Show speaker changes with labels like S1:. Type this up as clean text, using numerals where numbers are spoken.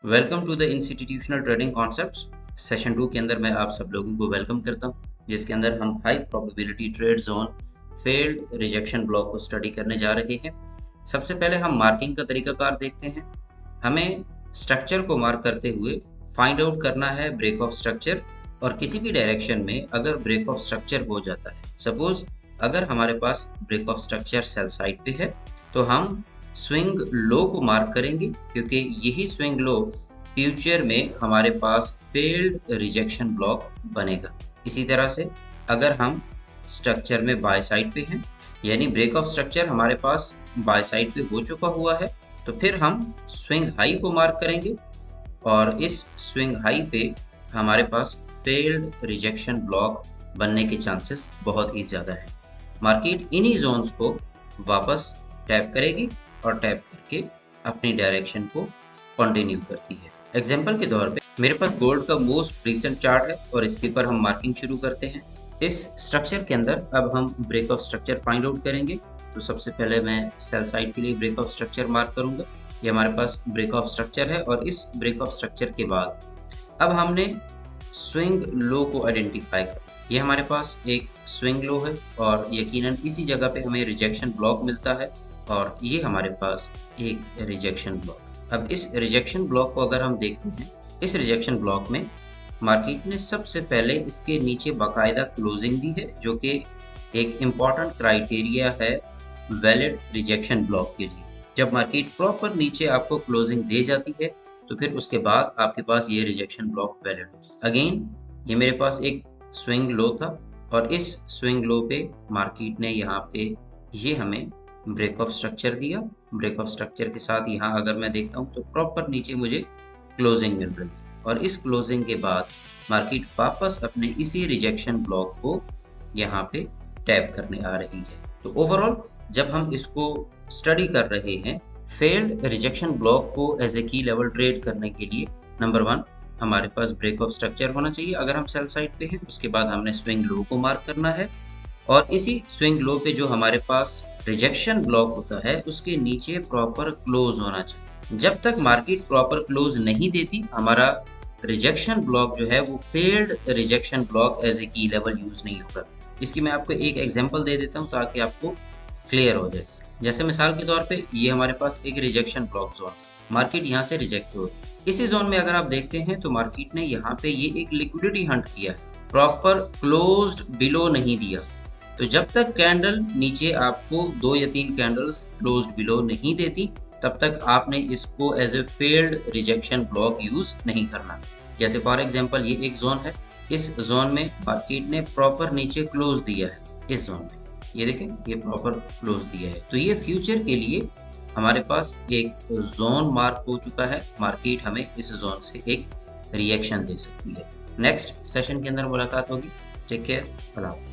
S1: Welcome to the institutional trading concepts. Session 2 के अंदर मैं आप सब लोगों को वेलकम करता हूं, जिसके अंदर हम high probability trade zone failed rejection block को स्टडी करने जा रहे हैं। सबसे पहले हम मार्किंग का तरीकाकार देखते हैं। हमें स्ट्रक्चर को मार्क करते हुए फाइंड आउट करना है ब्रेक ऑफ स्ट्रक्चर, और किसी भी डायरेक्शन में अगर ब्रेक ऑफ स्ट्रक्चर हो जाता है, सपोज अगर हमारे पास break of structure sell side पे है, तो हम स्विंग लो को मार्क करेंगे, क्योंकि यही स्विंग लो फ्यूचर में हमारे पास फेल्ड रिजेक्शन ब्लॉक बनेगा। इसी तरह से अगर हम स्ट्रक्चर में बाय साइड पे हैं, यानी ब्रेक ऑफ स्ट्रक्चर हमारे पास बाय साइड पे हो चुका हुआ है, तो फिर हम स्विंग हाई को मार्क करेंगे, और इस स्विंग हाई पे हमारे पास फेल्ड रिजेक्शन ब्लॉक बनने के चांसेस बहुत ही ज़्यादा है। मार्केट इन्हीं जोन्स को वापस टैप करेगी और टैप करके अपनी डायरेक्शन को कंटिन्यू करती है। एग्जांपल के तौर पे मेरे पास गोल्ड का मोस्ट रिसेंट चार्ट है और इसके ऊपर हम मार्किंग शुरू करते हैं। इस स्ट्रक्चर के अंदर अब हम break of structure find out करेंगे। तो सबसे पहले मैं सेल साइड के लिए ब्रेक ऑफ स्ट्रक्चर मार्क करूंगा। ये हमारे पास ब्रेक ऑफ स्ट्रक्चर है, और इस ब्रेक ऑफ स्ट्रक्चर के बाद अब हमने स्विंग लो को आइडेंटिफाई कर, ये हमारे पास एक स्विंग लो है और यकीनन इसी जगह पे हमें रिजेक्शन ब्लॉक मिलता है, और ये हमारे पास एक रिजेक्शन ब्लॉक। अब इस रिजेक्शन ब्लॉक को अगर हम देखते हैं, इस रिजेक्शन ब्लॉक में मार्केट ने सबसे पहले इसके नीचे बाकायदा क्लोजिंग दी है, जो कि एक इम्पॉर्टेंट क्राइटेरिया है वैलिड रिजेक्शन ब्लॉक के लिए। जब मार्केट प्रॉपर नीचे आपको क्लोजिंग दे जाती है, तो फिर उसके बाद आपके पास ये रिजेक्शन ब्लॉक वैलिड है। अगेन ये मेरे पास एक स्विंग लो था, और इस स्विंग लो पे मार्केट ने यहाँ पे ये हमें ब्रेक ऑफ स्ट्रक्चर दिया। ब्रेक ऑफ स्ट्रक्चर के साथ यहाँ अगर मैं देखता हूँ तो प्रॉपर नीचे मुझे क्लोजिंग मिल रही है, और इस क्लोजिंग के बाद मार्केट वापस अपने इसी रिजेक्शन ब्लॉक को यहाँ पे टैप करने आ रही है। तो ओवरऑल जब हम इसको स्टडी कर रहे हैं, फेल्ड रिजेक्शन ब्लॉक को as a key level trade करने के लिए नंबर 1 हमारे पास ब्रेक ऑफ स्ट्रक्चर होना चाहिए अगर हम सेल साइड पे हैं। उसके बाद हमने स्विंग लो को मार्क करना है, और इसी स्विंग लो पे जो हमारे पास रिजेक्शन ब्लॉक होता है उसके नीचे प्रॉपर क्लोज होना चाहिए। जब तक मार्केट प्रॉपर क्लोज नहीं देती, हमारा रिजेक्शन ब्लॉक जो है वो failed rejection block as a key level use नहीं होगा। इसकी मैं आपको एक एग्जांपल दे देता हूँ ताकि आपको क्लियर हो जाए। जैसे मिसाल के तौर पे ये हमारे पास एक रिजेक्शन ब्लॉक जोन, मार्केट यहाँ से रिजेक्ट हो रही है। इसी जोन में अगर आप देखते हैं तो मार्केट ने यहाँ पे ये एक लिक्विडिटी हंट किया है, प्रॉपर क्लोज्ड बिलो नहीं दिया। तो जब तक कैंडल नीचे आपको 2 या 3 कैंडल्स क्लोज्ड बिलो नहीं देती, तब तक आपने इसको as a failed rejection block use नहीं करना। जैसे फॉर एग्जांपल ये एक जोन है, इस जोन में मार्केट ने प्रॉपर नीचे क्लोज दिया है। इस जोन में ये देखें, ये प्रॉपर क्लोज दिया है, तो ये फ्यूचर के लिए हमारे पास एक जोन मार्क हो चुका है। मार्केट हमें इस जोन से एक रिएक्शन दे सकती है। नेक्स्ट सेशन के अंदर मुलाकात होगी। टेक केयर, अल्लाह।